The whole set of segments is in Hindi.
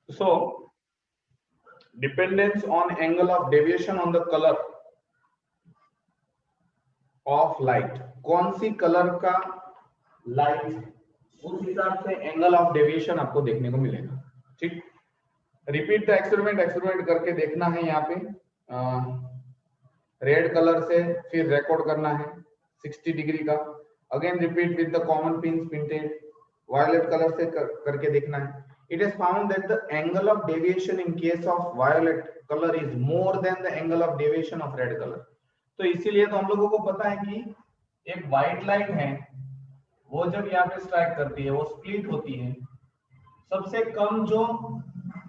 So dependence on angle of deviation on the color of light, कौन सी कलर का लाइट उस हिसाब से एंगल ऑफ डेविएशन आपको देखने को मिलेगा। ठीक, रिपीट द एक्सपेरिमेंट, एक्सपेरिमेंट करके देखना है। यहाँ पे रेड कलर से फिर रिकॉर्ड करना है 60 डिग्री का, again repeat with the common pins printed, violet colour से करके देखना है। It is found that the angle of deviation in case of violet colour is more than the angle of deviation of red colour. तो इसीलिए तो हम लोगों को पता है कि एक व्हाइट लाइट है वो जब यहाँ पे स्ट्राइक करती है वो स्प्लिट होती है, सबसे कम जो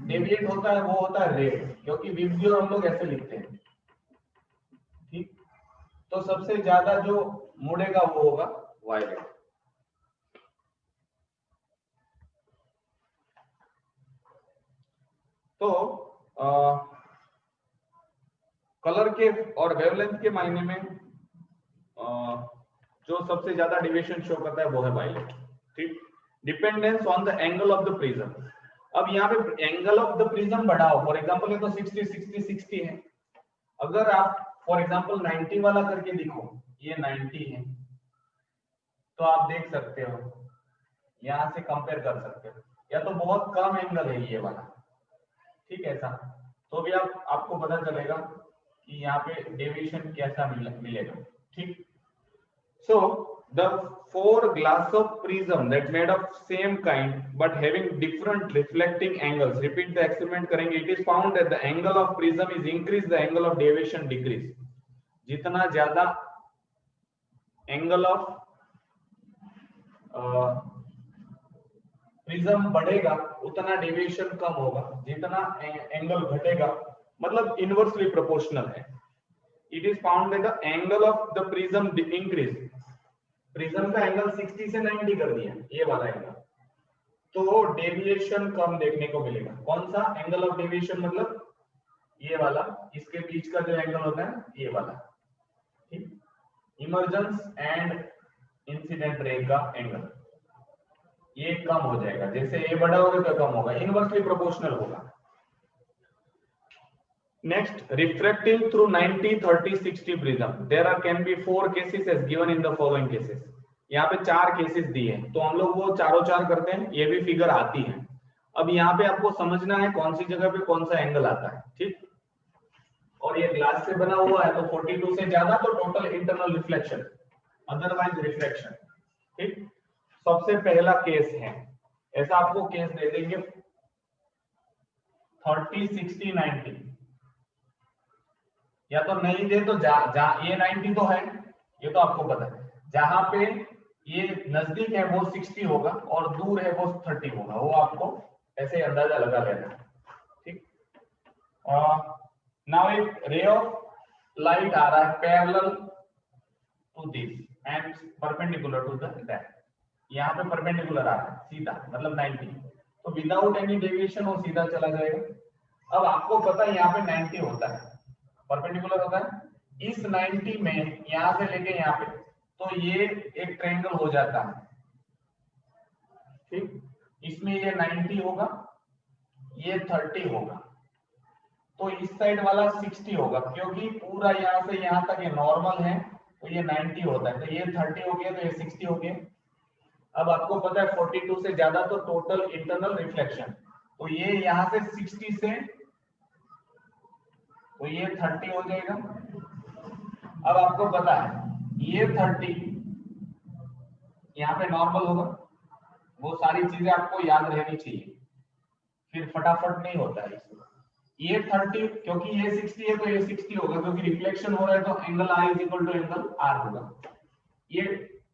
डेविएट होता है वो होता है रेड, क्योंकि विबग्योर हम लोग ऐसे लिखते हैं। ठीक, तो सबसे ज्यादा जो मुड़ेगा वो होगा वायलेट। तो कलर के और वेवलेंथ के मायने में जो सबसे ज्यादा डेविएशन शो करता है वो है वायलेट। ठीक, dependence on the angle of the prism. अब यहाँ पे एंगल ऑफ द प्रिज्म बढ़ाओ, फॉर एग्जांपल ये तो 60 60 60 है, अगर आप फॉर एग्जांपल 90 वाला करके दिखो, ये 90 है, तो आप देख सकते हो यहां से कंपेयर कर सकते हो, या तो बहुत कम एंगल है ये वाला, ठीक है ऐसा, तो भी आपको पता चलेगा कि यहाँ पे डेविएशन कैसा मिलेगा। ठीक, so the four glass of prism that made of same kind but having different reflecting angles, repeat the experiment करेंगे। it is found that the angle of prism is increase, the angle of deviation decrease। जितना ज्यादा एंगल ऑफ प्रिज्म बढ़ेगा उतना डेविएशन कम होगा, जितना एंगल घटेगा मतलब इनवर्सली प्रोपोर्शनल है। It is found that the angle of the prism increase, prism का एंगल 60 से 90 कर दिया ये वाला एंगल, तो डेविएशन कम देखने को मिलेगा। कौन सा एंगल ऑफ डेविएशन, मतलब ये वाला, इसके बीच का जो एंगल होता है ये वाला। ठीक, इमर्जेंस एंड इंसिडेंट रे का एंगल ये कम हो जाएगा, जैसे ये बड़ा होगा तो कम होगा, इनवर्सली प्रोपोर्शनल होगा। Next, refracting through 90 30 60 prism, there are can be 4 cases as given in the following cases. यहाँ पे 4 केसेस दिए हैं, तो हम लोग वो चारों चार करते हैं, ये भी फिगर आती है। अब यहाँ पे आपको समझना है कौन सी जगह पे कौन सा एंगल आता है। ठीक, और ये ग्लास से बना हुआ है तो 42 से ज्यादा तो total internal reflection, otherwise refraction. ठीक, सबसे पहला केस है, ऐसा आपको केस दे देंगे 30 60 90, या तो नहीं दे तो ये 90 तो है, ये तो आपको पता है, जहां पे ये नजदीक है वो 60 होगा और दूर है वो 30 होगा, वो आपको ऐसे अंदाजा लगा लेना है। ठीक, नाउ एक रे ऑफ लाइट आ रहा है parallel to this and perpendicular to that, यहाँ पे परपेंडिकुलर आ रहा है सीधा, मतलब 90, तो विदाउट एनी डेविएशन वो सीधा चला जाएगा। अब आपको पता है यहाँ पे 90 होता है, परपेंडिकुलर होता है, इस 90 में यहां से लेके यहाँ पे, तो ये एक ट्रायंगल हो जाता है। ठीक, इसमें ये 90 होगा, ये 30 होगा, तो इस साइड वाला 60 होगा, क्योंकि पूरा यहाँ से यहाँ तक ये नॉर्मल है, तो ये 90 होता है, तो ये 30 हो गया, तो ये 60 हो गया। अब आपको पता है 42 से ज्यादा तो टोटल इंटरनल रिफ्लेक्शन, तो ये यहाँ से 60 से तो ये 30 हो जाएगा। अब आपको पता है ये 30 यहाँ पे नॉर्मल होगा, वो सारी चीजें आपको याद रहनी चाहिए, फिर फटाफट नहीं होता है इसमें। ये 30 क्योंकि ये 60 है तो ये 60 होगा, क्योंकि रिफ्लेक्शन हो रहा है तो angle R is equal to angle R होगा। ये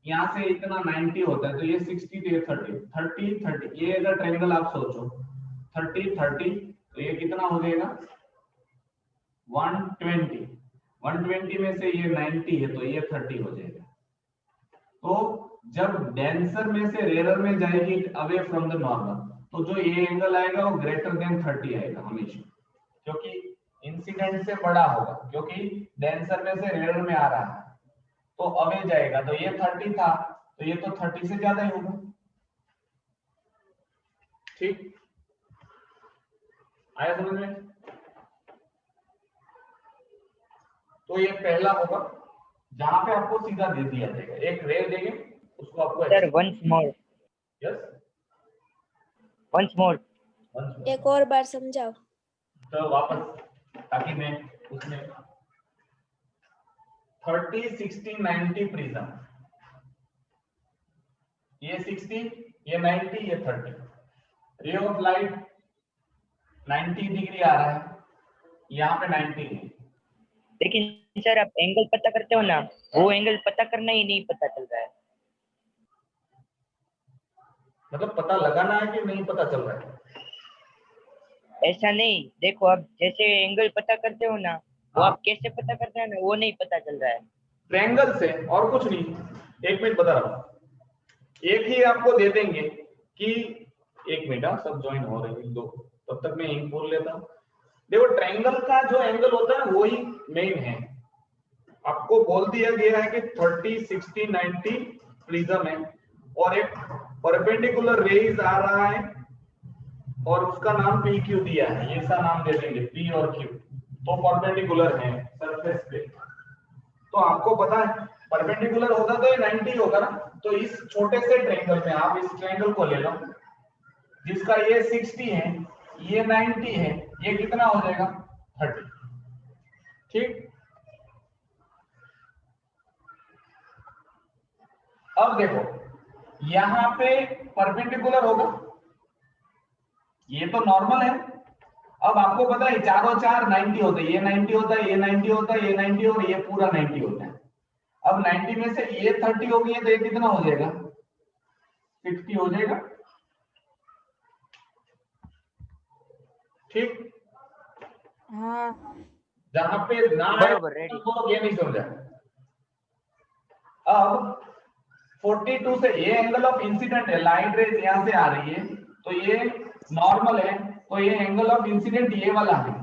यहाँ से इतना 90 होता है तो ये 60 तो ये 30 30 30, ये अगर ट्रायंगल आप सोचो 30 30, तो ये कितना हो जाएगा 120, 120 में से ये 90 है तो ये 30 हो जाएगा। तो जब डेंसर में से रेयर में जाएगी अवे फ्रॉम द नॉर्मल, तो जो ये एंगल आएगा वो ग्रेटर देन 30 आएगा हमेशा, क्योंकि इंसिडेंट से बड़ा होगा, क्योंकि डेंसर में से रेयर में आ रहा है, तो अवे जाएगा, तो ये 30 था तो ये तो 30 से ज्यादा ही होगा। ठीक, आया समझ में? तो ये पहला होगा जहां पे आपको सीधा दे दिया जाएगा, एक रे देंगे उसको आपको sir once more, yes once more, एक और बार समझाओ। तो वापस, ताकि मैं उसमें 30 60 90 प्रिज्म, ये 60 ये 90 ये 30, रे ऑफ लाइट 90 डिग्री आ रहा है, यहाँ पे 90 है। लेकिन सर आप एंगल पता करते हो ना, वो एंगल पता करना ही नहीं पता चल रहा है। मतलब पता लगाना है कि नहीं पता चल रहा है? ऐसा नहीं, देखो आप जैसे एंगल पता करते हो ना, वो हाँ। आप कैसे पता करते हैं ना, वो नहीं पता चल रहा है। ट्रायंगल से और कुछ नहीं। एक मिनट बता रहा हूं, एक ही आपको दे देंगे कि एक मिनट, सब ज्वाइन हो रहे हैं दो, तब तक मैं इंक बोल लेता हूं। देखो ट्रायंगल का जो एंगल होता है वही मेन है। आपको बोल दिया गया है कि 30 60 90 प्रिज्म है और एक परपेंडिकुलर रेज आ रहा है और उसका नाम पी क्यू दिया है, ये सा नाम दे देंगे पी और क्यू, तो परपेंडिकुलर है सरफेस पे। तो आपको पता है परपेंडिकुलर होगा तो ये 90 होगा ना, तो इस छोटे से ट्रायंगल में आप इस ट्रायंगल को ले लो जिसका ये 60 है ये 90 है, ये कितना हो जाएगा 30, ठीक। अब देखो यहां पे परपेंडिकुलर होगा, ये तो नॉर्मल है। अब आपको पता है चारों चार 90 होते हैं, ये 90 होता है, ये 90 होता है, ये 90 और ये पूरा 90 होता है। अब 90 में से ये 30 हो गई है तो ये कितना हो जाएगा 60 हो जाएगा, ठीक। हाँ जहां पे ना बरोबर, रेडी। तो ये नहीं समझा। अब 42 से ये एंगल ऑफ इंसिडेंट है, लाइट रेज यहां से आ रही है तो ये नॉर्मल है, तो ये एंगल ऑफ इंसिडेंट ये वाला है,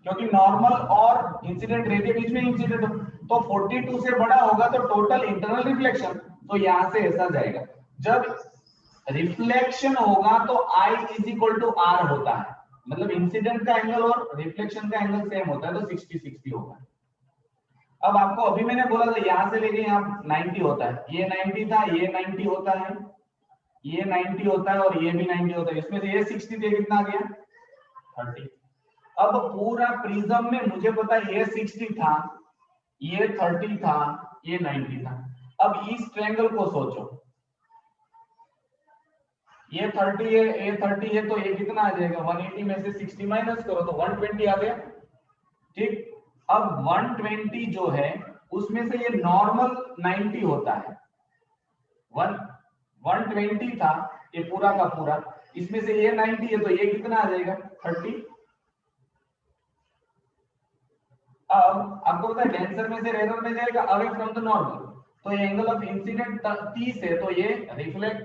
क्योंकि नॉर्मल और इंसिडेंट रे के बीच में इंसिडेंट तो 42 से बड़ा होगा तो टोटल इंटरनल रिफ्लेक्शन तो यहां से ऐसा जाएगा। जब रिफ्लेक्शन होगा तो I is equal to R होता है, मतलब इंसिडेंट का एंगल और रिफ्लेक्शन का एंगल सेम होता है तो 60 60 होगा। अब आपको अभी मैंने बोला था यहां से लेके यहाँ 90 होता है, ये 90 था, ये 90 होता है, ये 90 होता है और ये भी 90 होता है, इसमें से ये 60 थे कितना आ गया 30। अब पूरा प्रिज्म में मुझे पता है ये 60 था, ये 30 था, ये 90 था। अब इस ट्रायंगल को सोचो, ये 30 है, ये 30 है, तो ये कितना आ जाएगा 180 में से 60 माइनस करो तो 120 आ गया, ठीक। अब 120 जो है उसमें से ये नॉर्मल 90 होता है, 120 था ये पूरा का पूरा, इसमें से ये 90 है तो ये कितना आ जाएगा 30। अब आपको पता है डेंसर में से रेयर में जाएगा अवे फ्रॉम द नॉर्मल, तो ये एंगल ऑफ इंसिडेंट 30 है तो ये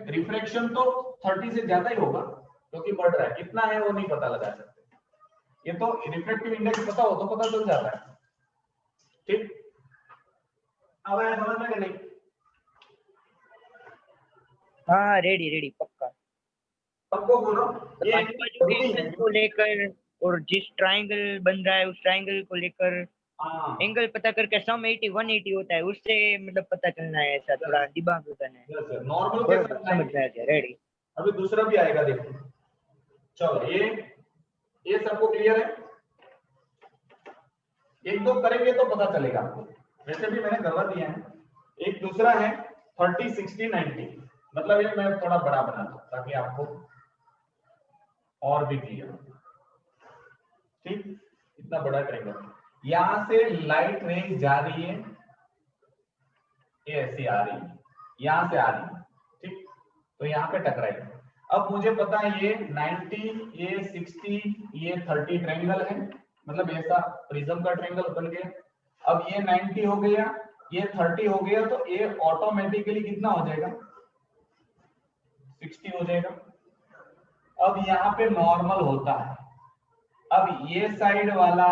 रिफ्लेक्शन तो 30 से ज्यादा ही होगा क्योंकि बढ़ रहा है, कितना है वो नहीं पता लगा सकते, ये तो रिफ्लेक्टिव इंडेक्स पता हो तो पता चल जाता है, ठीक। अब आया समझ में कि नहीं? हाँ रेडी रेडी पक्का। सबको बोलो ये आजू बाजू के एंगल को लेकर और जिस ट्रायंगल बन रहा है उस ट्रायंगल को लेकर एंगल पता करके सम 80 180 होता है, उससे मतलब पता चलना है, ऐसा थोड़ा दिमाग लगाना है। नॉर्मल के साथ समझ में आ गया, रेडी। अभी दूसरा भी आएगा, देखो चलो ये सबको क्लियर है, एक दो करेंगे तो पता चलेगा आपको, वैसे भी मैंने करवा दिया है। एक दूसरा है 30 60 90, मतलब ये मैं थोड़ा बड़ा बना दूं ताकि आपको और भी क्लियर हो, ठीक। इतना बड़ा ट्रायंगल, यहां से लाइट रेज जा रही है, ये ऐसी आ रही है, यहां से आ रही है, ठीक, तो यहां पे टकराएगी। अब मुझे पता है ये 90 ये 60 ये 30 ट्रायंगल है, मतलब ऐसा प्रिज्म का ट्रायंगल बन गया। अब ये 90 हो गया, ये 30 हो गया, तो ये ऑटोमेटिकली कितना हो जाएगा 60 हो जाएगा। अब यहाँ पे नॉर्मल होता है, अब ये साइड वाला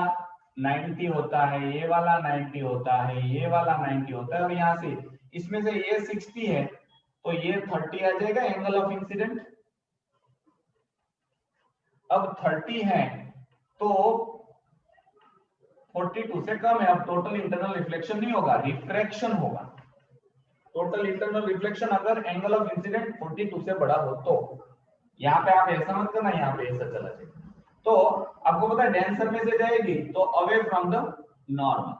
90 होता है, ये वाला 90 होता है, ये वाला 90 होता है, और यहाँ से इसमें से ये 60 है तो ये 30 आ जाएगा एंगल ऑफ इंसिडेंट। अब 30 है तो 42 से कम है। अब टोटल इंटरनल रिफ्लेक्शन नहीं होगा, रिफ्रैक्शन होगा। टोटल इंटरनल रिफ्लेक्शन अगर एंगल ऑफ इंसिडेंट 42 से बड़ा हो तो। यहाँ पे आप ऐसा मत करना, यहाँ पे ऐसा चला जाएगा। तो आपको पता है डेंसर में से जाएगी तो अवे फ्रॉम द नॉर्मल।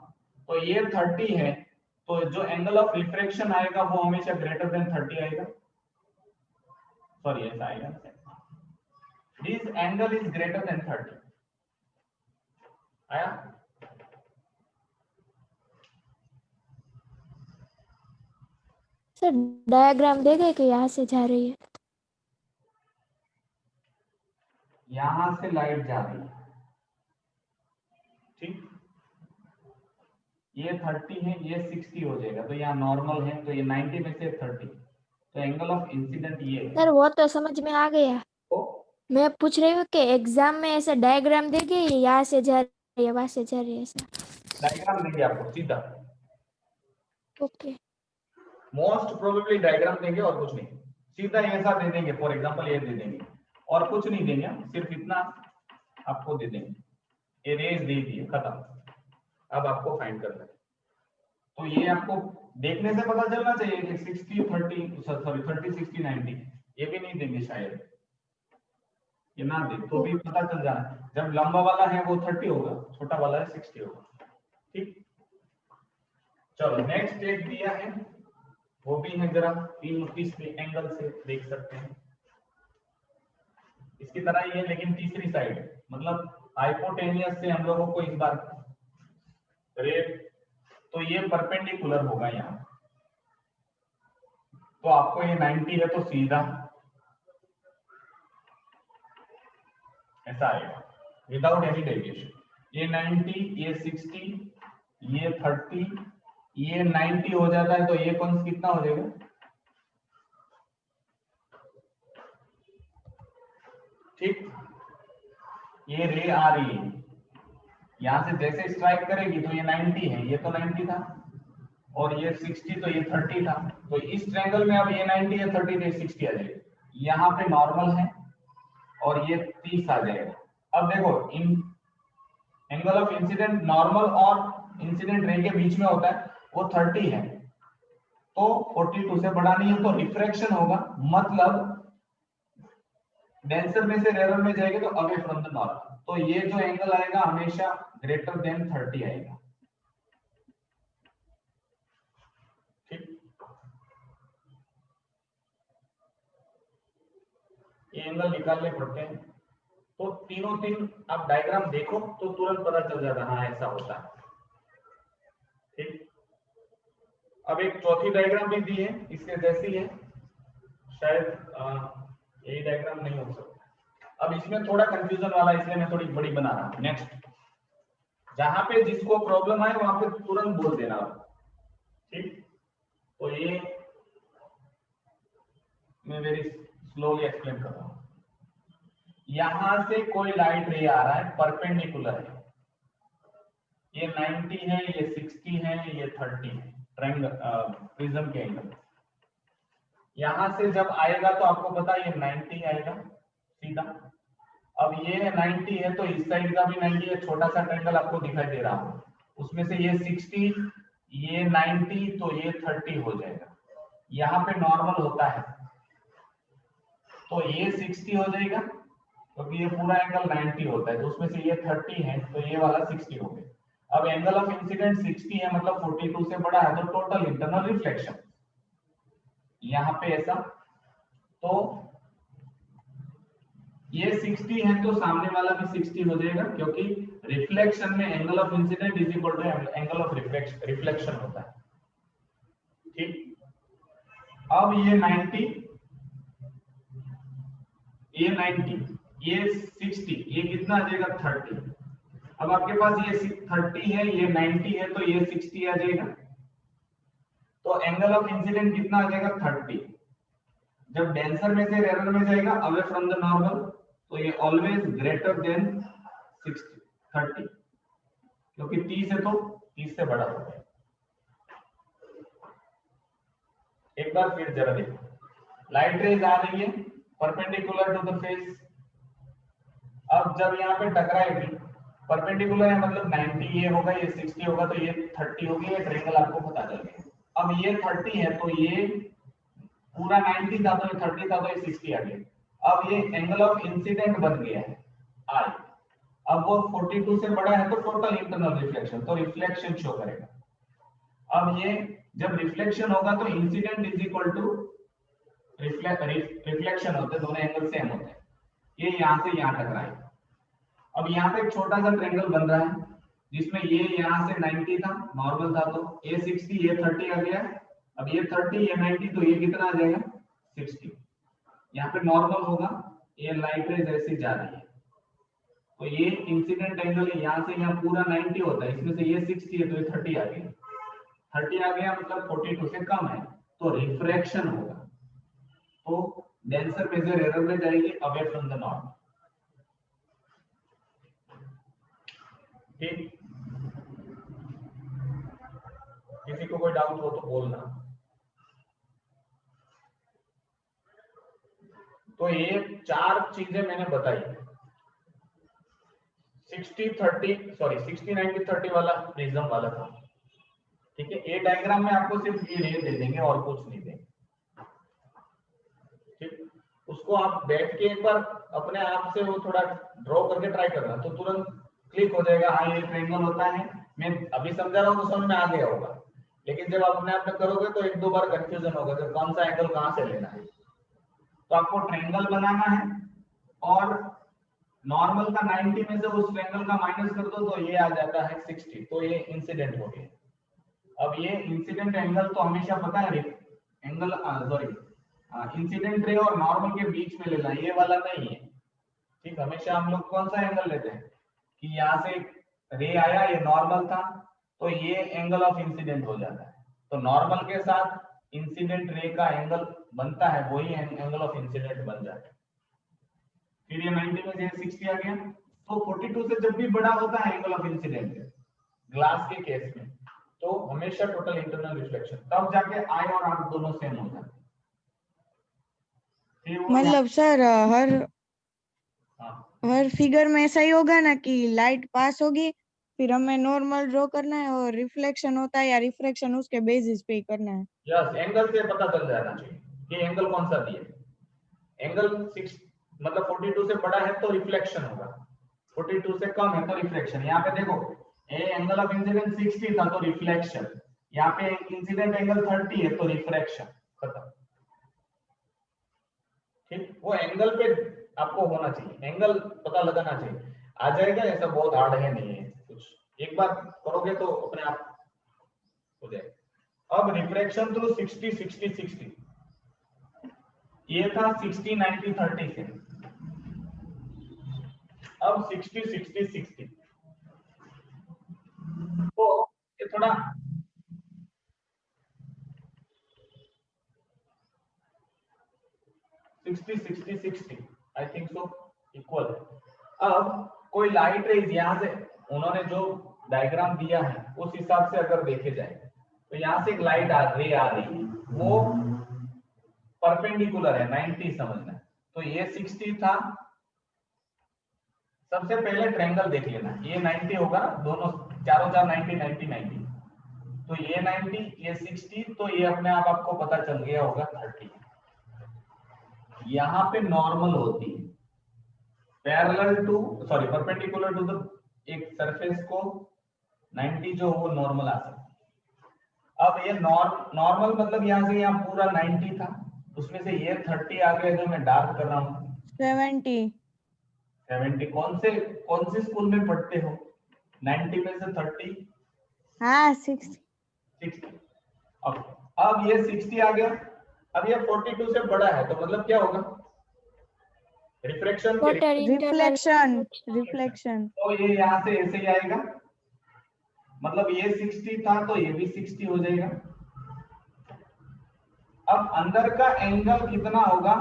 तो ये 30 है तो जो एंगल ऑफ रिफ्रैक्शन आएगा वो हमेशा ग्रेटर देन 30 आएगा। सॉरी ऐसा आएगा, this angle is greater than 30 आया। सर डायग्राम देंगे कि यहाँ से जा रही है? यहां से लाइट जा रही है, ठीक। ये 30 है, ये 60 हो जाएगा, तो यहाँ नॉर्मल है तो ये 90 में से 30, तो एंगल ऑफ इंसिडेंट ये है। सर वो तो समझ में आ गया, तो मैं पूछ रही हूँ कि एग्जाम में ऐसा डायग्राम देंगे यहाँ से जा रही है वहां से जा रही है ऐसा? डायग्राम देंगे आपको सीधा, ओके। मोस्ट प्रोबेबली डायग्राम देंगे और कुछ नहीं, सीधा ऐसा दे देंगे। फॉर एग्जांपल ये दे देंगे और कुछ नहीं देंगे, सिर्फ इतना आपको दे देंगे, ये रेज दे दिए, खत्म। अब आपको फाइंड करना है, तो ये आपको देखने से पता चलना चाहिए कि 60 30 सॉरी 30 60 90, ये भी नहीं देंगे शायद, ये ना दे तो भी पता चल जाना। जब लंबा वाला है वो 30 होगा, छोटा वाला है 60 होगा, ठीक। चलो नेक्स्ट एक दिया है, वो भी है जरा 330 एंगल से देख सकते हैं। इसकी तरह ही है लेकिन तीसरी साइड, मतलब हाइपोटेनियस से हम लोगों को इस बार रेट, तो ये परपेंडिकुलर होगा यहाँ, तो आपको ये 90 है तो सीधा ऐसा आएगा विदाउट एनी डेविएशन। ये 90, ये 60, ये 30, ये 90 हो जाता है तो ये कौन कितना हो जाएगा, ठीक। ये रे आ रही है यहां से, जैसे स्ट्राइक करेगी तो ये 90 है, ये तो 90 था, और ये 60 तो ये 30 था, तो इस ट्रायंगल में अब ये 90 है 30 है 60 आ जाएगा। यहाँ पे नॉर्मल है और ये 30 आ जाएगा। अब देखो इन एंगल ऑफ इंसिडेंट नॉर्मल और इंसिडेंट रे के बीच में होता है, वो 30 है तो 42 से बड़ा नहीं है तो रिफ्रैक्शन होगा, मतलब डेंसर में से रेयर में जाएगा तो अवे फ्रॉम द नॉर्मल, तो ये जो एंगल आएगा हमेशा ग्रेटर देन 30 आएगा, ठीक। ये एंगल निकालने पड़ते हैं, तो तीनों तीन आप डायग्राम देखो तो तुरंत पता चल जाता है, हाँ ऐसा होता है, ठीक। अब एक चौथी डायग्राम भी दी है इसके जैसी है, शायद यही डायग्राम नहीं हो सकता। अब इसमें थोड़ा कंफ्यूजन वाला इसलिए मैं थोड़ी बड़ी बना रहा हूं। नेक्स्ट, जहां पे जिसको प्रॉब्लम आए वहां पे तुरंत बोल देना, ठीक। तो ये मैं वेरी स्लोली एक्सप्लेन कर रहा हूं। यहां से कोई लाइट रे आ रहा है, परपेंडिकुलर है, ये 90 है, ये 60 है, ये 30 है, ट्रायंगल प्रिज्म के एंगल। यहां से जब आएगा तो आपको पता है ये 90 आएगा सीधा। अब ये 90 है तो इस साइड का भी 90 है, छोटा सा ट्रायंगल आपको दिखाई दे रहा हो, उसमें से ये 60, ये 90 तो ये 30 हो जाएगा। यहाँ पे नॉर्मल होता है तो ये 60 हो जाएगा क्योंकि तो ये पूरा एंगल 90 होता है, तो उसमें से ये 30 है तो ये वाला 60 हो गया। अब एंगल ऑफ इंसिडेंट 60 है मतलब 42 से बड़ा है, तो टोटल इंटरनल रिफ्लेक्शन यहाँ पे ऐसा, तो ये 60 है तो सामने वाला भी 60 हो जाएगा क्योंकि रिफ्लेक्शन में angle of incident is equal to angle of reflection होता है, ठीक। अब ये 90, ये 90, ये 60, ये कितना आ जाएगा 30। अब आपके पास ये 30 है, ये 90 है तो ये 60 आ जाएगा, तो एंगल ऑफ इंसिडेंट कितना आ जाएगा 30। जब डेंसर में से रेयर में जाएगा अवे फ्रॉम द नॉर्मल तो ये ऑलवेज ग्रेटर देन 30, क्योंकि 30 है तो 30 से बड़ा होता है। एक बार फिर जरा देखो, लाइट रेज आ रही है परपेंडिकुलर टू द फेस, अब जब यहाँ पे टकराएगी, परपेंडिकुलर है मतलब 90 ये होगा, ये 60 होगा, तो ये 30 होगी, ये ट्रायंगल आपको पता चल गया। अब ये 30 है तो ये पूरा 90 था, तो ये 30 था, तो ये 60 आ गया। अब ये एंगल ऑफ इंसिडेंट बन गया है आई। अब वो 42 से बड़ा है तो टोटल इंटरनल रिफ्लेक्शन, तो रिफ्लेक्शन शो करेगा। अब ये जब रिफ्लेक्शन होगा तो incident is equal to reflection होते हैं, दोनों एंगल सेम होते हैं। ये यहां से यहां टकराए। अब यहाँ पे एक छोटा सा ट्रायंगल बन रहा है जिसमें ये यहाँ से 90 था, नॉर्मल था, तो ये 60 ये 30 आ गया। अब ये 30 ये 90, तो ये कितना आ जाएगा 60। यहाँ पे नॉर्मल होगा, ये लाइट रेज ऐसे जा रही है, तो ये इंसिडेंट एंगल यहाँ से यहाँ पूरा 90 होता है, इसमें से ये 60 है तो ये 30 आ गया। 30 आ गया मतलब 42 से कम है, तो रिफ्रैक्शन होगा, तो डेंसर मेजर एरर में जाएगी अवे फ्रॉम द नॉर्म। ठीक, किसी को कोई डाउट हो तो बोलना। तो ये 4 चीजें मैंने बताई, 60-90-30 वाला प्रिज्म वाला था। ठीक है, ये डायग्राम में आपको सिर्फ ये दे देंगे और कुछ नहीं देंगे। ठीक, उसको आप बैठ के एक बार अपने आप से वो थोड़ा ड्रॉ करके ट्राई करना, तो तुरंत क्लिक हो जाएगा, हाँ ये ट्रायंगल होता है। मैं अभी समझा रहा हूँ तो समझ में आ गया होगा, लेकिन जब आप अपने आप में करोगे तो 1-2 बार कंफ्यूजन होगा कि कौन सा एंगल कहाँ से लेना है। तो आपको ट्रायंगल बनाना है और नॉर्मल का 90 में से उस ट्रायंगल का माइनस कर दो तो ये आ जाता है 60, तो ये इंसिडेंट हो गया। अब ये इंसिडेंट एंगल तो हमेशा पता है एंगल इंसिडेंट रे और नॉर्मल के बीच में लेना, ये वाला नहीं है। ठीक, हमेशा हम लोग कौन सा एंगल लेते हैं कि यहाँ से रे आया, ये नॉर्मल था, तो ये एंगल ऑफ इंसिडेंट हो जाता है। तो नॉर्मल के साथ इंसिडेंट रे का एंगल बनता है, वही एंगल ऑफ इंसिडेंट बन जाता है। फिर ये 90 में से 60 आ गया, तो 42 से जब भी बड़ा होता है एंगल ऑफ इंसिडेंट ग्लास के केस में, तो हमेशा टोटल इंटरनल रिफ्लेक्शन, तब जाके आई और आर दोनों सेम हो जाते हैं। मतलब सर हाँ, हर फिगर में ऐसा ही होगा ना कि लाइट पास होगी, फिर हमें नॉर्मल ड्रॉ करना है और रिफ्लेक्शन होता है या रिफ्रैक्शन उसके बेसिस पे ही करना है। यस, एंगल से पता चल जाना चाहिए कि एंगल कौन सा दिया। एंगल 6 मतलब 42 से बड़ा है तो रिफ्लेक्शन होगा, 42 से कम है तो रिफ्लेक्शन। यहाँ पे देखो ए एंगल ऑफ इंसिडेंट 60 था तो रिफ्लेक्शन, यहाँ पे इंसिडेंट एंगल 30 है तो रिफ्रैक्शन, खत्म। ठीक, वो एंगल पे आपको होना चाहिए, एंगल पता लगाना चाहिए, आ जाएगा। ऐसा बहुत हार्ड है नहीं है कुछ, एक बार करोगे तो अपने आप हो जाएगा। अब रिफ्रैक्शन थ्रू 60-60-60, ये था 60-90-30 से, अब 60-60-60, तो ये थोड़ा आई थिंक सो इक्वल। अब कोई लाइट रेज यहाँ से उन्होंने जो डायग्राम दिया है उस हिसाब से अगर देखे जाए तो यहाँ से एक लाइट रे आ रही है, वो परपेंडिकुलर है 90 समझना। तो ये 60 था, सबसे पहले ट्रायंगल देख लेना, ये 90 होगा, दोनों चारों 90-90-90, तो ये 90 ये 60, तो ये अपने आप आपको पता चल गया होगा 30। यहाँ पे नॉर्मल होती है परपेंडिकुलर टू द एक सरफेस को 90 जो वो नॉर्मल आ सकती है। अब ये नॉर्मल मतलब यहाँ से यहाँ पूरा 90 था, उसमें से ये 30 आ गया जो मैं डार्क कर रहा हूँ 70। कौन से स्कूल में पढ़ते हो? 90 में से 30, हाँ 60। अब ये 60 आ गया। अब ये 42 से बड़ा है तो मतलब क्या होगा? Refraction reflection. तो ये यहाँ से ऐसे ही आएगा, मतलब ये 60 था तो ये भी 60 हो जाएगा। अब अंदर का एंगल कितना होगा?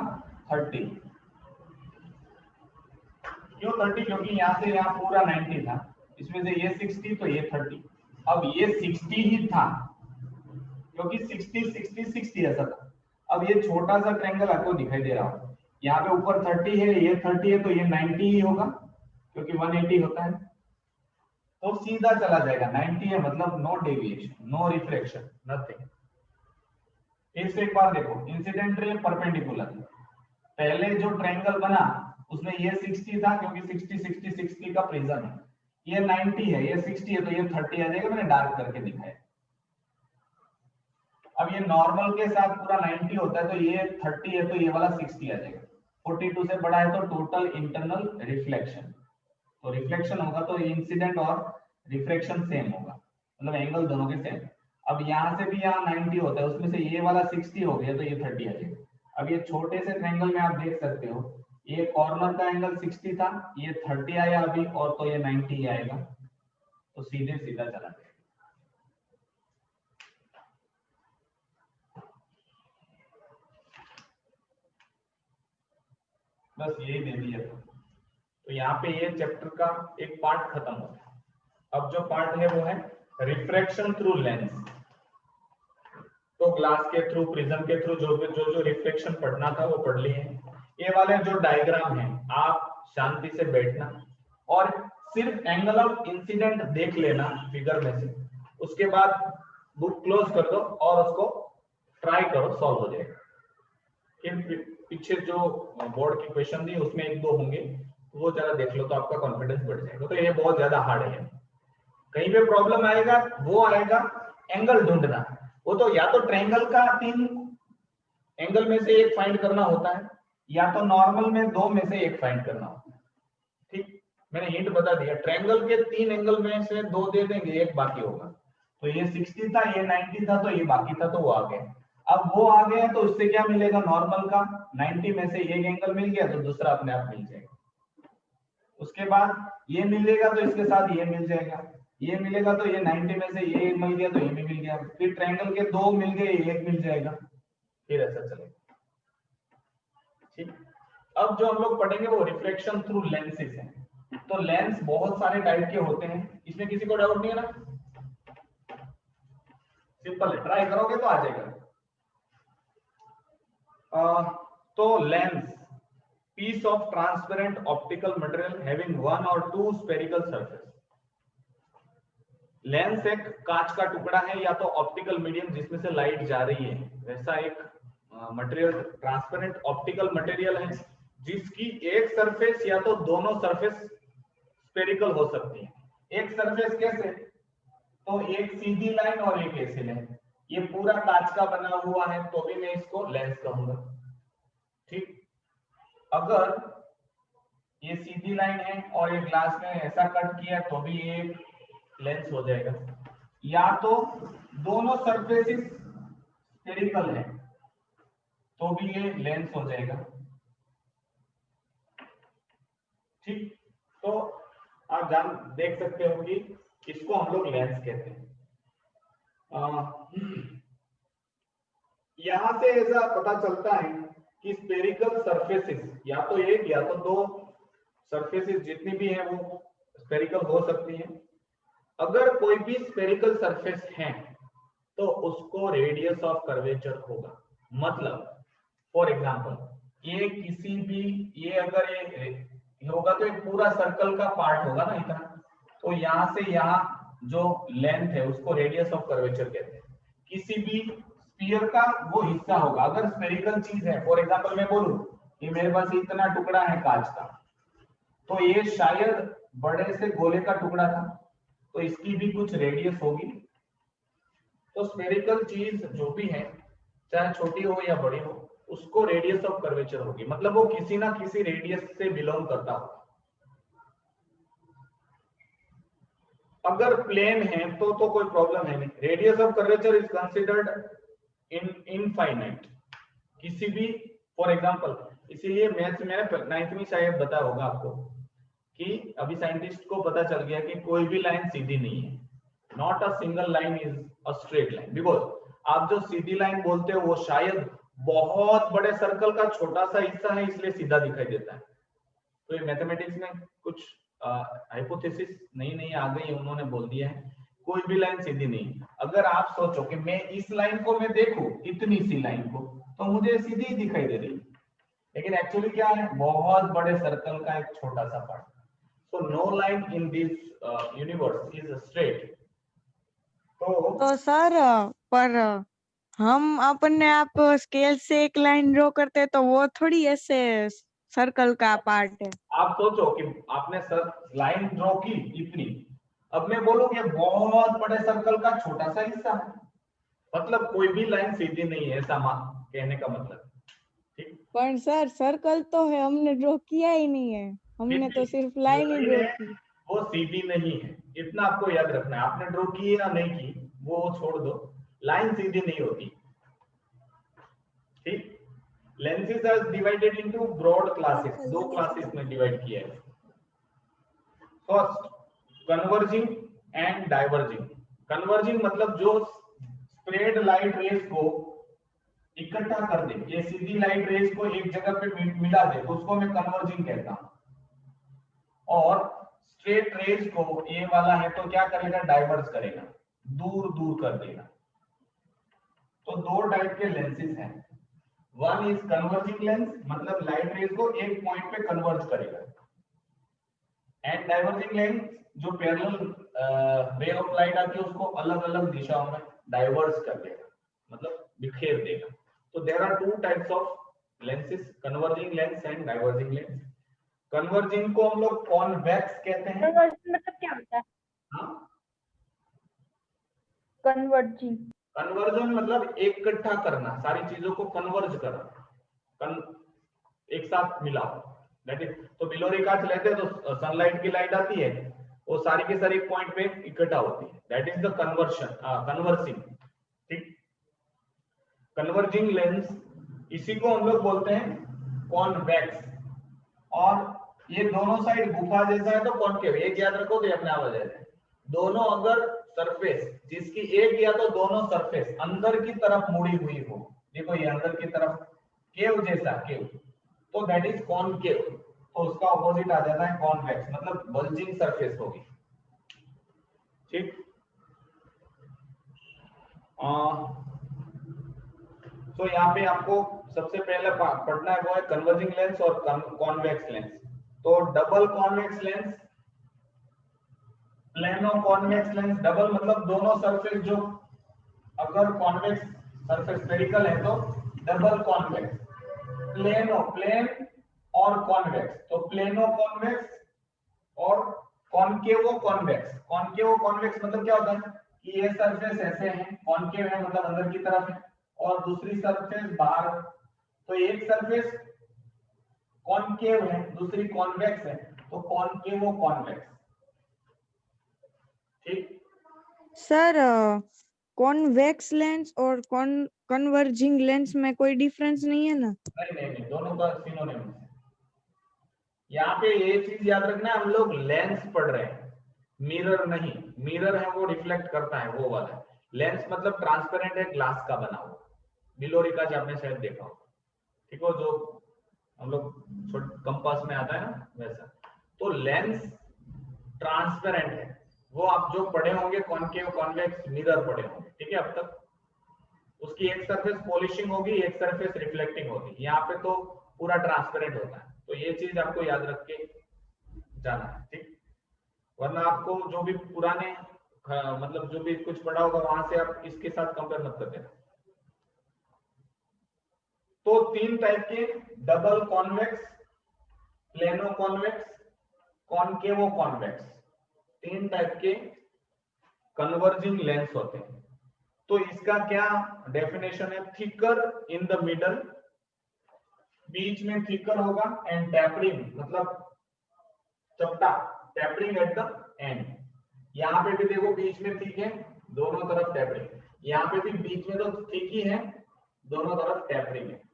30। क्यों 30? क्योंकि यहाँ से यहाँ पूरा 90 था, इसमें से ये 60 तो ये 30। अब ये 60 ही था क्योंकि 60-60-60 ऐसा था। अब ये छोटा सा ट्रायंगल आपको दिखाई दे रहा होगा, यहाँ पे ऊपर 30 है, ये 30 है, तो ये 90 ही होगा। क्योंकि 180 होता है, तो सीधा चला जाएगा। 90 है मतलब no deviation, no reflection, nothing. फिर से एक बार देखो, इंसिडेंट रे परपेंडिकुलर, पहले जो ट्रायंगल बना उसमें ये 60 था क्योंकि 60 60 60 का प्रिज्म है, ये 90 है, ये 60 है, तो ये 30 आ जाएगा, मैंने डार्क करके दिखाया। अब ये नॉर्मल के साथ पूरा 90 होता है, तो ये 30 है तो ये वाला 60 आ जाएगा। 42 से बड़ा है तो टोटल इंटरनल रिफ्लेक्शन, तो रिफ्लेक्शन होगा तो इंसिडेंट और रिफ्रैक्शन सेम होगा, मतलब एंगल दोनों के सेम। अब यहाँ से भी यहाँ 90 होता है, उसमें से ये वाला 60 हो गया तो ये 30 आ जाएगा। अब ये छोटे से ट्रायंगल में आप देख सकते हो, ये कॉर्नर का एंगल 60 था, ये 30 आया अभी, और तो ये 90 आएगा, तो सीधे सीधा चला जाएगा। बस यही दे दिया था। तो यहाँ पे ये चैप्टर का एक पार्ट खत्म होता है। अब जो पार्ट है वो है रिफ्रैक्शन थ्रू लेंस। तो ग्लास के थ्रू, प्रिज्म के थ्रू जो रिफ्लेक्शन पढ़ना था वो पढ़ लिए। ये वाले जो डायग्राम है, आप शांति से बैठना और सिर्फ एंगल ऑफ इंसिडेंट देख लेना फिगर में से, उसके बाद बुक क्लोज कर दो और उसको ट्राई करो, सॉल्व हो जाएगा। पीछे जो बोर्ड की क्वेश्चन दी उसमें एक दो होंगे, वो जरा देख लो तो आपका कॉन्फिडेंस बढ़ जाएगा। तो ये बहुत ज्यादा हार्ड है। कहीं पे प्रॉब्लम आएगा वो आएगा एंगल ढूंढना। वो तो या तो ट्रायंगल का 3 एंगल में से एक फाइंड करना होता है, या तो नॉर्मल में 2 में से एक फाइंड करना होता है। ठीक, मैंने हिंट बता दिया, ट्रायंगल के 3 एंगल में से 2 दे देंगे, एक बाकी होगा। तो ये 60 था, ये 90 था, तो ये बाकी था, तो वो आ गया। अब वो आ गया तो उससे क्या मिलेगा, नॉर्मल का 90 में से एक एंगल मिल गया तो दूसरा अपने आप मिल जाएगा। उसके बाद ये मिलेगा तो इसके साथ ये मिल जाएगा, ये मिलेगा तो ये 90 में से ये मिल गया तो ये भी मिल गया, फिर ट्रायंगल के 2 मिल गए, एक मिल जाएगा, फिर ऐसा चलेगा। ठीक, अब जो हम लोग पढ़ेंगे वो रिफ्लेक्शन थ्रू लेंसेज है। तो लेंस बहुत सारे टाइप के होते हैं, इसमें किसी को डाउट नहीं है ना? सिंपल है, ट्राई करोगे तो आ जाएगा। तो lens, piece of transparent optical material having 1 or 2 spherical surface। Lens एक कांच का टुकड़ा है या तो ऑप्टिकल मीडियम जिसमें से लाइट जा रही है, वैसा एक मटेरियल, ट्रांसपेरेंट ऑप्टिकल मटेरियल है जिसकी एक सरफेस या तो दोनों सरफेस स्फेरिकल हो सकती है। एक सरफेस कैसे, तो एक सीधी लाइन और एक ऐसी लाइन, ये पूरा कांच का बना हुआ है तो भी मैं इसको लेंस कहूंगा। ठीक, अगर ये सीधी लाइन है और ये ग्लास में ऐसा कट किया तो भी ये लेंस हो जाएगा, या तो दोनों सरफेसेस स्फेरिकल है तो भी ये लेंस हो जाएगा। ठीक, तो आप देख सकते हो कि इसको हम लोग लेंस कहते हैं। यहां से ऐसा पता चलता है कि स्फेरिकल सरफेसेस या तो एक या तो 2 सरफेसेस जितनी भी है वो स्फेरिकल हो सकती है। अगर कोई भी स्फेरिकल सरफेस है तो उसको रेडियस ऑफ कर्वेचर होगा। मतलब फॉर एग्जांपल ये किसी भी, ये अगर ये होगा तो एक पूरा सर्कल का पार्ट होगा ना इतना, तो यहां से यहां जो लेंथ है उसको रेडियस ऑफ कर्वेचर कहते हैं। किसी भी स्फीयर का वो हिस्सा होगा, अगर स्फेरिकल चीज है, फॉर एग्जांपल मैं बोलूं कि मेरे पास इतना टुकड़ा है कांच का, तो ये शायद बड़े से गोले का टुकड़ा था, तो इसकी भी कुछ रेडियस होगी। तो स्फेरिकल चीज जो भी है, चाहे छोटी हो या बड़ी हो, उसको रेडियस ऑफ कर्वेचर होगी, मतलब वो किसी ना किसी रेडियस से बिलोंग करता होगा। अगर प्लेन है तो कोई प्रॉब्लम है नहीं, radius of curvature is considered infinite किसी भी, फॉर एग्जांपल, इसीलिए मैथ्स में 9th में शायद बताया होगा आपको कि अभी साइंटिस्ट को पता चल गया कि कोई भी लाइन सीधी नहीं है, not a single line is a straight line, because आप जो सीधी लाइन बोलते हो वो शायद बहुत बड़े सर्कल का छोटा सा हिस्सा है इसलिए सीधा दिखाई देता है। तो ये मैथमेटिक्स में कुछ हाइपोथेसिस नई आ गई, उन्होंने बोल दिया है कोई भी लाइन सीधी नहीं। अगर आप सोचो कि मैं इस लाइन को मैं देखूं, इतनी सी लाइन को, तो मुझे सीधी ही दिखाई दे रही है, लेकिन एक्चुअली क्या है, बहुत बड़े सर्कल का एक छोटा सा part. so no line in this universe is straight. तो सर पर हम अपने आप स्केल से एक लाइन ड्रॉ करते हैं तो वो थोड़ी ऐसे सर्कल का पार्ट है। आप सोचो कि आपने सर लाइन ड्रॉ की इतनी, अब मैं बोलूं कि बहुत बड़े सर्कल का छोटा सा हिस्सा है, मतलब कोई भी लाइन सीधी नहीं है, ऐसा कहने का मतलब। ठीक, पर सर सर्कल तो है, हमने ड्रॉ किया ही नहीं है, हमने तो सिर्फ लाइन ही ड्रॉ की। वो सीधी नहीं है, इतना आपको याद रखना है। आपने ड्रॉ की या नहीं की वो छोड़ दो, लाइन सीधी नहीं होती। ठीक, lenses are divided into broad classes, दो क्लासेस में डिवाइड किया है। First converging and diverging. Converging मतलब जो स्प्रेड लाइट रेज को इकट्ठा कर दे, ये सीधी लाइट रेज को एक जगह पे मिला दे, उसको मैं कन्वर्जिंग कहता हूं। और स्ट्रेट रेज को, ये वाला है तो क्या करेगा, डाइवर्ज करेगा, दूर दूर कर देगा। तो दो टाइप के लेंसेज हैं, वन इज कन्वर्जिंग लेंस, मतलब लाइट रेज को एक पॉइंट पे कन्वर्ज करेगा, एंड डाइवर्जिंग लेंस जो पैरेलल रे ऑफ लाइट आती है उसको अलग अलग दिशाओं में डाइवर्ज कर देगा, मतलब बिखेर देगा। तो there are two types of lenses, converging lens and diverging lens. Converging को हम लोग कॉन्वेक्स कहते हैं। मतलब क्या होता है हाँ, कन्वर्जिंग? कन्वर्जन मतलब इकट्ठा करना, सारी चीजों को कन्वर्ज करना, एक साथ मिलाओ, दैट इज। तो बिलोरी कांच लेते हैं तो सनलाइट की लाइट आती है, वो सारी के सारी एक पॉइंट पे इकट्ठा होती है, that is the conversion, conversing. ठीक, कन्वर्जिंग लेंस, इसी को हम लोग बोलते हैं कॉन्वेक्स। और ये दोनों साइड गुफा जैसा है तो कॉनकेव, एक याद रखो तो अपने आप आ जाएगा। दोनों अगर सरफेस जिसकी एक या तो दोनों सरफेस अंदर की तरफ मुड़ी हुई हो, देखो ये अंदर की तरफ केव जैसा, केव, तो दैट इज कॉनकेव। तो उसका ऑपोजिट आ जाता है कॉन्वेक्स, मतलब बल्जिंग सरफेस होगी। ठीक, तो यहाँ पे आपको सबसे पहले पढ़ना है वो है कन्वर्जिंग लेंस और कॉन्वेक्स लेंस। तो double convex lens, plano convex lens. Double मतलब दोनों सरफेस जो, अगर कॉन्वेक्स सरफेस स्फेरिकल है तो डबल कॉन्वेक्स। प्लेनो, प्लेन और कॉन्वेक्स, तो प्लेनो कॉन्वेक्स और कॉनकेवो कॉन्वेक्स। कॉनकेवो कॉन्वेक्स मतलब क्या होता है कि ये सरफेस ऐसे है, कॉनकेव है मतलब अंदर की तरफ है, और दूसरी सरफेस बाहर। तो एक सरफेस कॉनकेव है, दूसरी कॉन्वेक्स है, तो कॉनकेवो कॉन्वेक्स। ठीक, सर कॉन्वेक्स लेंस और कन्वर्जिंग लेंस में कोई डिफरेंस नहीं है ना? नहीं, दोनों का सिनोनिम है। यहाँ पे ये चीज याद रखना है, हम लोग लेंस पढ़ रहे हैं, मिरर नहीं। मिरर है वो रिफ्लेक्ट करता है, वो वाला। लेंस मतलब ट्रांसपेरेंट है, ग्लास का बना हुआ। बिलोरी कांच आपने शायद देखा हो, ठीक हो, जो हम लोग कंपास में आता है ना वैसा। तो लेंस ट्रांसपेरेंट है, वो आप जो पढ़े होंगे कॉनकेव कॉन्वेक्स मिरर पढ़े होंगे, ठीक है। अब तक उसकी एक सरफेस पॉलिशिंग होगी, एक सरफेस रिफ्लेक्टिंग होगी, यहाँ पे तो पूरा ट्रांसपेरेंट होता है। तो ये चीज आपको याद रख के जाना है, ठीक। वरना आपको जो भी पुराने मतलब जो भी कुछ पढ़ा होगा वहां से आप इसके साथ कंपेयर मत कर देना। तो तीन टाइप के, double convex, plano convex, कॉनकेवो convex, तीन टाइप के कन्वर्जिंग लेंस होते हैं। तो इसका क्या डेफिनेशन है, थिकर इन द मिडल, बीच में थिकर होगा, एंड टैपरिंग मतलब चपटा, टैपरिंग एट द एंड। यहाँ पे भी देखो बीच में थिक है, दोनों तरफ टैपरिंग, यहाँ पे भी बीच में तो थिक ही है, दोनों तरफ टैपरिंग है।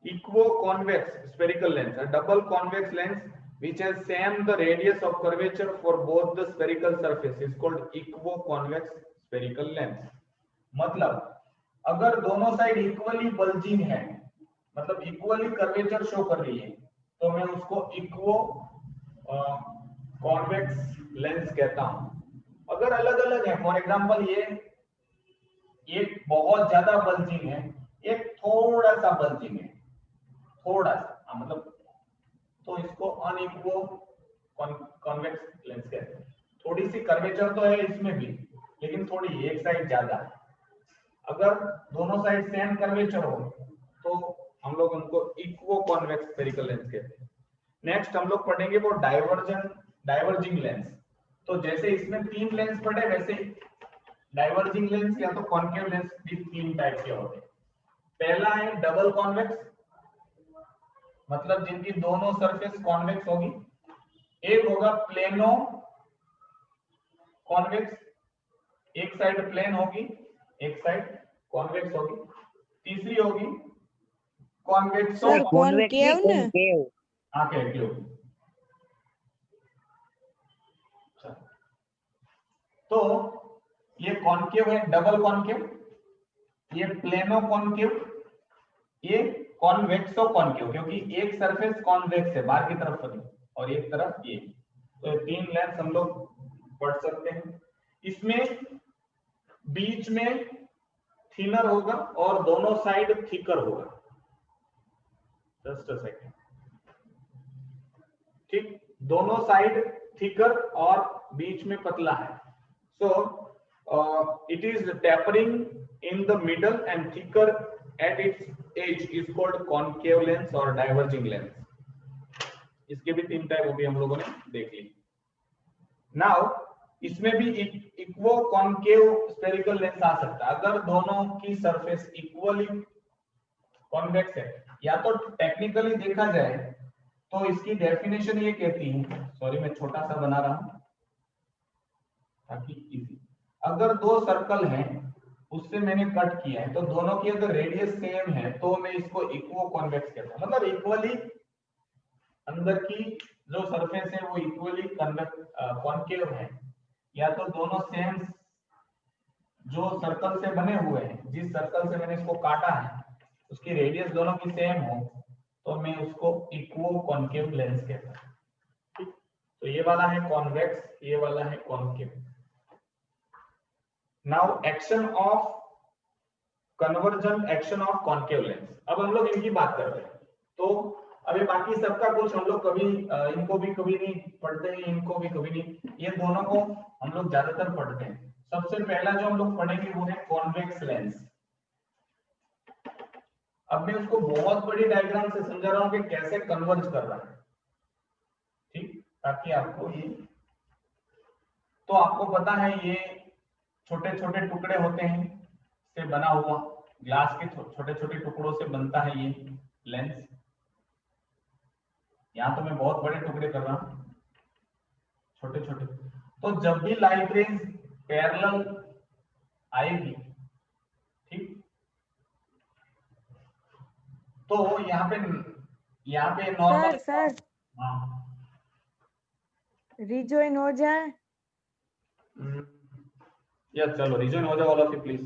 Equiconvex spherical lens, a double convex lens which has same the radius of curvature for both the spherical surface is called equiconvex spherical lens। मतलब अगर दोनों साइड इक्वली बल्जिंग है, मतलब इक्वली कर्वेचर शो कर रही है, तो मैं उसको इक्वो कॉन्वेक्स लेंस कहता हूं। अगर अलग अलग है, फॉर एग्जांपल ये एक बहुत ज्यादा बल्जिंग है, एक थोड़ा सा बल्जिंग है, थोड़ा सा, मतलब तो इसको अनइक्वल कॉन्वेक्स लेंस कहते हैं। थोड़ी सी कर्वेचर तो है इसमें भी, लेकिन थोड़ी एक साइड ज्यादा है। अगर दोनों साइड सेम कर्वेचर हो तो हम लोग उनको इक्वो कॉन्वेक्स स्फेरिकल लेंस कहते हैं। नेक्स्ट हम लोग पढ़ेंगे वो डाइवर्जिंग लेंस। तो जैसे इसमें 3 लेंस पढ़े, वैसे डाइवर्जिंग लेंस या तो कॉन्केव लेंस भी 3 टाइप के होते हैं। पहला है डबल कॉन्वेक्स, मतलब जिनकी दोनों सरफेस कॉन्वेक्स होगी। एक होगा प्लेनो कॉन्वेक्स, एक साइड प्लेन होगी, एक साइड कॉन्वेक्स होगी। तीसरी होगी कॉन्वेक्सो सर कॉनकेव ने कॉनकेव। हाँ कॉन्केव। तो ये कॉन्केव है, डबल कॉन्केव, ये प्लेनो कॉन्केव, ये कॉन्वेक्सो कॉन्केव, क्योंकि एक सरफेस कॉन्वेक्स है बाहर की तरफ वाली और एक तरफ ये। तो 3 लेंस हम लोग पढ़ सकते हैं। इसमें बीच में थिनर होगा और दोनों साइड थिकर होगा। जस्ट अ सेकेंड, ठीक, दोनों साइड थिकर और बीच में पतला है। सो it is tapering in the middle and thicker at its edge is called concave lens or diverging lens। इसके भी 3 टाइप अभी हम लोगों ने देख ली। नाउ इसमें भी इक्वो कॉन्केव स्फेरिकल लेंस आ सकता है अगर दोनों की सरफेस इक्वली कॉन्वेक्स है। या तो टेक्निकली देखा जाए तो इसकी डेफिनेशन ये कहती है, सॉरी मैं छोटा सा बना रहा हूं ताकि इजी। अगर 2 सर्कल हैं, उससे मैंने कट किया है, तो दोनों की अगर रेडियस सेम है तो मैं इसको इक्वो कॉन्वेक्स कहता हूं। मतलब इक्वली अंदर की जो सरफेस है वो इक्वली कॉन्केव है, या तो दोनों सेम जो सर्कल से बने हुए हैं, जिस सर्कल से मैंने इसको काटा है उसकी रेडियस दोनों की सेम हो तो मैं उसको इक्वो कॉन्केव लेंस कहता हूं। ठीक, तो ये वाला है कॉन्वेक्स, ये वाला है concave. Now action of conversion, action of concave lens. अब हम लोग इनकी बात कर रहे हैं। तो अभी बाकी सबका कुछ हम लोग कभी इनको भी कभी नहीं पढ़ते हैं, इनको भी कभी नहीं, ये दोनों को हम लोग ज्यादातर पढ़ते हैं। सबसे पहला जो हम लोग पढ़ेंगे वो है कॉन्वेक्स लेंस। अब मैं उसको बहुत बड़ी डायग्राम से समझा रहा हूं कि कैसे कन्वर्ज कर रहा है, ठीक, ताकि आपको ये, तो आपको पता है ये छोटे छोटे टुकड़े होते हैं से बना हुआ, ग्लास के छोटे छोटे टुकड़ों से बनता है ये लेंस। यहां तो मैं बहुत बड़े टुकड़े कर रहा हूं, छोटे छोटे। तो जब भी लाइट रेज पैरेलल आएगी, ठीक, तो यहाँ पे नॉर्मल सर रिजॉइन हो जाए। या चलो रिजॉइन हो जाओ ऑल ऑफ यू प्लीज।